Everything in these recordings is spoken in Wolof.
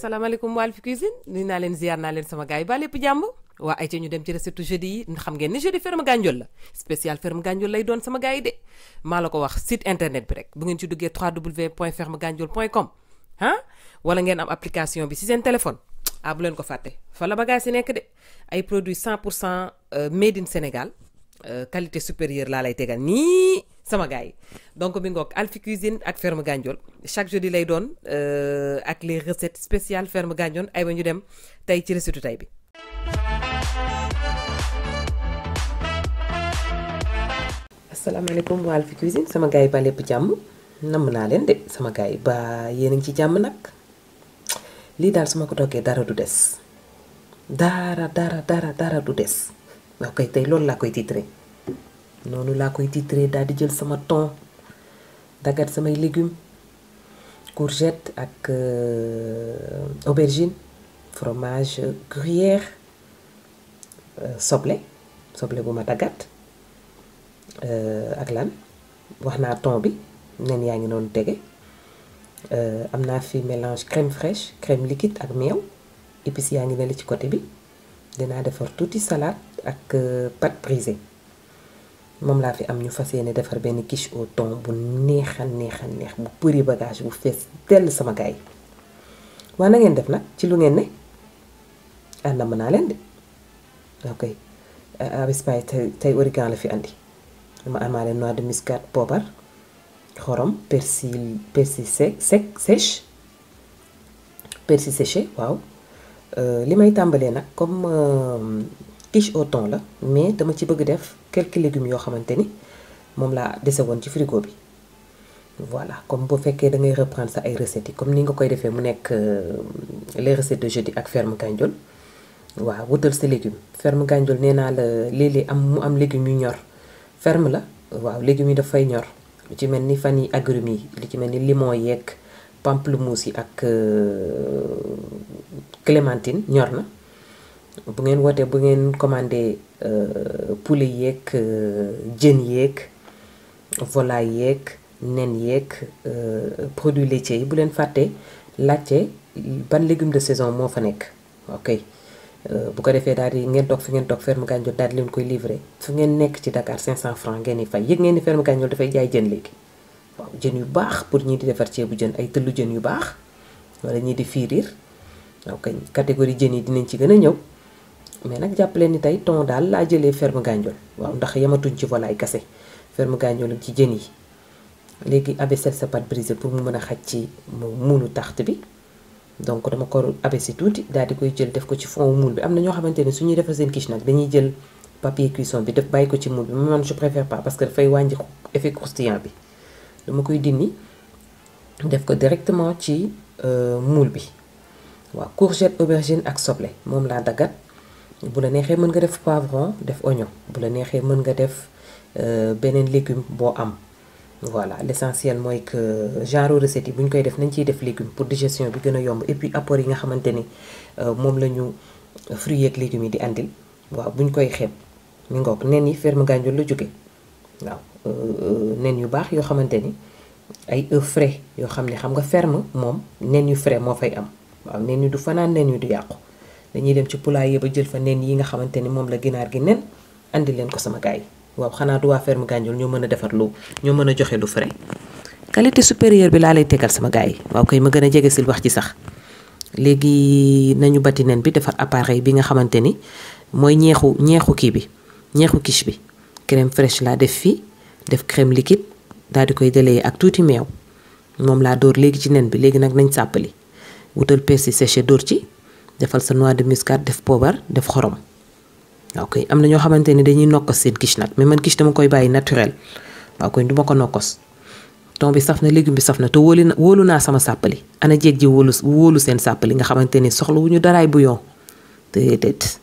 asalaamaaleykum waa Alphie Cuisine nuyu naa leen ziar naa leen sama gars yi ba lépp jàmm waa ay ca ñu dem ci recette jeudi yi xam ngeen ni jeudi ferme Gandiole la spécial ferme Gandiole lay doon sama gars yi de maa la ko wax site internet bi rek bu ngeen ci duggee www.fermegandiole.com wala ngeen am application bi si seen téléphone bu leen ko fàtte fa la bagage yi nekk de ay produits 100% made in Sénégal qualité supérieure laa lay tegal nii sama gars yi donc mi ngoog Alphie Cuisine ak ferme Gandiole chaque jeudi lay doon ak les recettes spéciales ferme Gandiole ay ba ñu dem tey ci recette tey bi. asalaamaaleykum waa Alphie Cuisine sama gars yi ba lépp jàmm namm naa leen de sama gars yi ba yéen a ngi ci jàmm nag lii daal su ma ko toggee dara du des dara du des. ok tey loolu laa koy titré noonu laa koy titré daal di jël sama thon dagat samay légumes courgette ak aubergine fromage gruyère soble bu ma dagat ak lan wax naa thon bi nen yaa ngi noonu tege am naa fi mélange crème fraîche crème liquide ak meew épices yaa ngi ne la ci côté bi dinaa defar tuuti salade ak pâte brisé moom laa fi am ñu fas yéene defar benn quiche au thon bu neex bu bëri bagage bu fees dell sama gaay yi waa na ngeen def nag ci lu ngeen ne namm naa leen de ok abispay tey origan la fi andi dama amaale noix de muscade poobar xorom persil séché waaw li may tàmbalee nag comme quiche au thon la mais dama ci bëgg def quelques légumes yoo xamante ni moom laa dese woon ci frigo bi voilà comme bu fekkee da ngay reprendre sa ay recettes yi comme ni nga koy defee mu nekk les recettes de jeudi ak ferme Gandiole waaw wutal sa légume ferme Gandiole nee naa la léeg-léeg mu am légumes yu ñor ferme la waaw légumes yi dafay ñor lu ci mel ni fan yi agrumes yi lu ci mel ni limon yeeg pamplemousse yi ak clémentine ñor na bu ngeen wootee bu ngeen commandé poulet yeeg jën yeeg volaille yeeg nen yeeg produits laitiers yi bu leen fàttee laajte ban légume de saison moo fa nekk ok bu ko defee daal di ngeen toog fi ngeen toog ferme Gandiole daal di leen koy livré fu ngeen nekk ci Dakar 500 francs ngeen di fay yëg ngeen ni ferme Gandiole dafay jaay jën léegi waaw jën yu baax pour ñii di defar ceebu jën ay tëllu jën yu baax wala ñii di fiiriir ok catégorie jën yi dinañ ci gën a ñëw mais nag jàpp leen ni tey thon daal laa jëlee ferme Gandiole waaw ndax yamatuñ ci volaille kase ferme Gandiole ci jën yi léegi abaissé sa pâte brisée pour mu mën a xaj ci muulu tarte bi donc dama ko abaissé tuuti daal di koy jël def ko ci fond moule bi am na ñoo xamante ne su ñuy defar seen quiche nag dañuy jël papier cuisson bi def bàyyi ko ci moule bi man je préfère pas parce que dafay wàññi effet croustillant bi dama koy dindi def ko directement ci moule bi waaw courgette aubergine ak soble moom laa dagat bu la neexee mën nga def poivron def oignon bu la neexee mën nga def beneen légume boo am voilà l'essentiel mooy que genre recette yi bu ñu koy def nañ ciy def légume pour digestion bi gën a yomb et puis apport yi nga xamante ni moom la ñu fruits ak légumes yi di andil waaw bu ñu koy xeeb mi ngoog nen yi ferme Gandiole la jóge waaw nen yu baax yoo xamante ni ay œufs frais yoo xam ne xam nga ferme moom nen yu frais moo fay am waaw nen yu du fanaan nen yu du yàqu dañuy dem ci poulailler ba jël fa nen yi nga xamante ni moom la ginaar gi nen andi leen ko sama gars yi waaw xanaa du waa ferme Gandiole ñoo mën a defar lu ñoo mën a joxe lu frais qualité supérieure bi laa lay tegal sama gars yi waaw koy ma gën a jege sil wax ci sax léegi nañu bati nen bi defar appareil bi nga xamante ni mooy ñeexu kii bi ñeexu quiche bi crème fraîche laa def fii def crème liquide daal di koy délayer ak tuuti meew moom laa dóor léegi ci nen bi léegi nag nañ sàppali wutal persil séché dóor ci defal sa noix de muscade def poobar def xorom waaw koy am na ñoo xamante ni dañuy nokkos seen quiche nag mais man quiche dama koy bàyyi naturel waaw koy duma ko nokkos thon bi saf na légume bi saf na te wóolu naa sama sàppali ana jéeg ji wóolu seen sàppali nga xamante ni soxla wu ñu daraay bouillon déedéet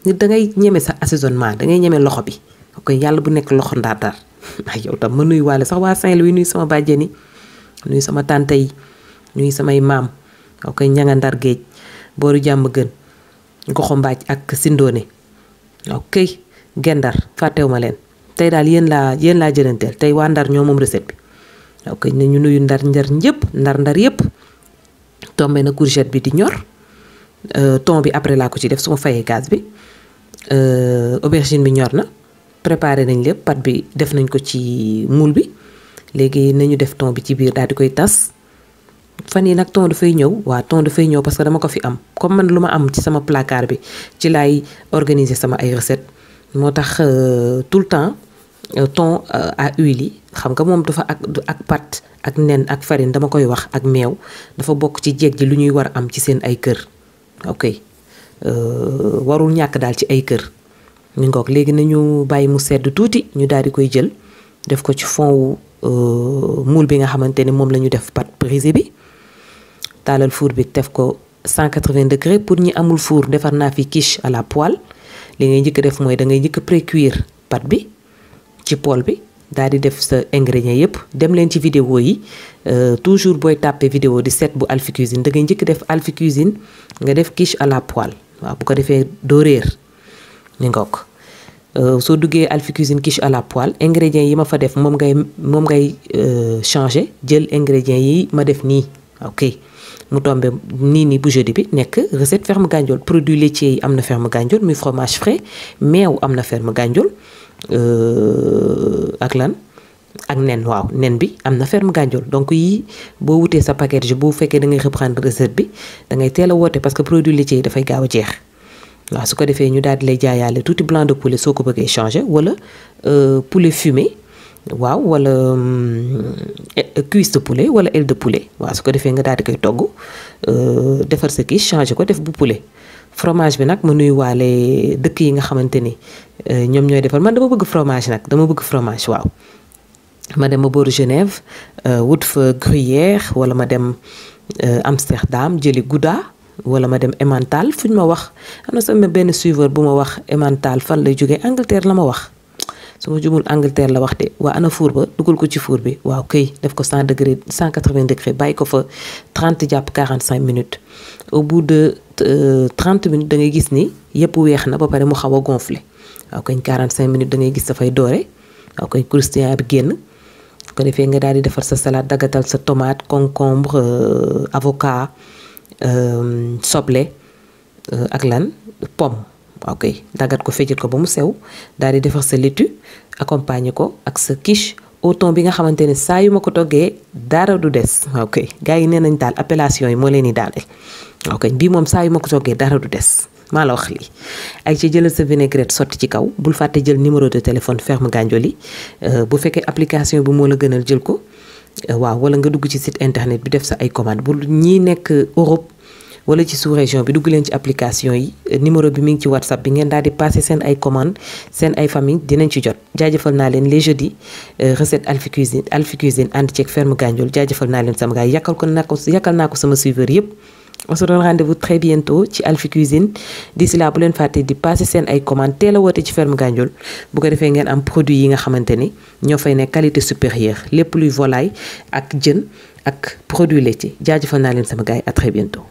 nit dangay ñeme sa assaisonnement dangay ñeme loxo bi ok yàlla bu nekk loxo ndaar ay yow tam ma nuyu waale sax waa Saint-Louis nuyu sama bàjjen yi nuyu sama tante yi nuyu samay maam ok ñanga ndar géej booru jàmm gën goxo mbaaj ak sindoone ok gendar fàttewuma leen tey daal yéen laa jëlanteel tey waa ndar ñoo moom recette bi ok ne ñu nuyu ndar yëpp tombé na courgette bi di ñor thon bi après laa ko ci def su ma fayee gaz bi aubergine bi ñor na préparé nañ lépp pâte bi def nañ ko ci moule bi léegi nañu def thon bi ci biir daal di koy tas fan yi nag thon dafay ñëw waa thon dafay ñëw parce que dama ko fi am comme man lu ma am ci sama placard bi ci laay organiser sama ay recettes moo tax tout le temps thon à huile yi xam nga moom dafa ak pâte ak nen ak farine dama koy wax ak meew dafa bokk ci jeeg ji lu ñuy war a am ci seen ay kër ok warul ñàkk daal ci ay kër ñu ngoog léegi nañu bàyyi mu sedd tuuti ñu daal di koy jël def ko ci fond wu moule bi nga xamante ne moom la ñu def pâte brisé bi taalal four bi def ko 180 degrés pour ñi amul four defar naa fi quiche à la poêle li ngay njëkk def mooy da ngay njëkk pré-cuire pâte bi ci poêle bi daal di def sa ingrédients yëpp dem leen ci vidéo yi toujours booy tàppee vidéo di set bu Alphie Cuisine da ngay njëkk def Alphie Cuisine nga def quiche à la poêle waaw bu ko defee doo réer ni ngoog soo duggee Alphie Cuisine quiche à la poêle ingrédients yi ma fa def moom ngay changer jël ingrédients yi ma def nii ok mu tombe nii bu jeudi bi nekk recette ferme Gandiole produits laitiers yi am na ferme Gandiole muy fromage frais meew am na ferme Gandiole ak lan ak nen waaw nen bi am na ferme Gandiole donc yii boo wutee sa paquet bu fekkee da ngay reprendre recette bi da ngay teel a woote parce que produits laitiers yi dafay gaaw a jeex waaw su ko defee ñu daal di lay jaayaale tuuti blanc de poulet soo ko bëggee changer wala poulet fumé waaw wala cuisse de poulet wala aile de poulet waaw su ko defee nga daal di koy togg defar sa quiche changer ko def bu poulet fromage bi nag ma nuy waale dëkk yi nga xamante ni ñoom ñooy defar man dama bëgg fromage nag dama bëgg fromage waaw ma dem ma booru Genève wut fa gruyère wala ma dem Amsterdam jëli Gouda wala ma dem Emmental fu ñu ma wax am na sama benn suiveur bu ma wax Emmental fan lay jógee Angleterre la ma wax su ma jumul Angleterre la wax de waa ana four ba dugal ko ci four bi waaw këy def ko 100 degré 180 degré bàyyi ko fa 30 jàpp 45 minutes au bout de 30 minutes da ngay gis ni yëpp weex na ba pare mu xaw a gonflé waaw kañ 45 minutes da ngay gis dafay doore waaw kañ croustillant bi génn ko defee nga daal di defar sa salade dagatal sa tomate concombre avocat soble ak lan pomme ok dagat ko fejjal ko ba mu sew daal di defar sa laitue accompagner ko ak sa quiche au thon bi nga xamante ne saa yu ma ko toggee dara du des ok gars yi nee nañ daal appellation yi moo leen di daal ok bii moom saa yu ma ko toggee dara du des maa la wax lii ay ci jëlal sa vinaigrette sotti ci kaw bul fàtte jël numéro de téléphone ferme Gandiole yi bu fekkee application bi moo la gënal jël ko waaw wala nga dugg ci site internet bi def sa ay commande bu ñii nekk Europe wala ci sous-région bi dugg leen ci application yi numéro bi mi ngi ci WhatsApp bi ngeen daal di passé seen ay commande seen ay famille dinañ ci jot jaajëfal naa leen les jeudis recette Alphie Cuisine ànd ceeg ferme Gandiole jaajëfal naa leen sama gars yàkkal naa ko sama suiveur yëpp on se donne rendez-vous très bientôt ci Alphie Cuisine d'ici là bu leen fàtte di passé seen ay commande teel a woote ci ferme Gandiole bu ko defee ngeen am produit yi nga xamante ni ñoo fay nekk qualité supérieure lépp luy volaille ak jën ak produit laitier jaajëfal naa leen sama gars yi à très bientôt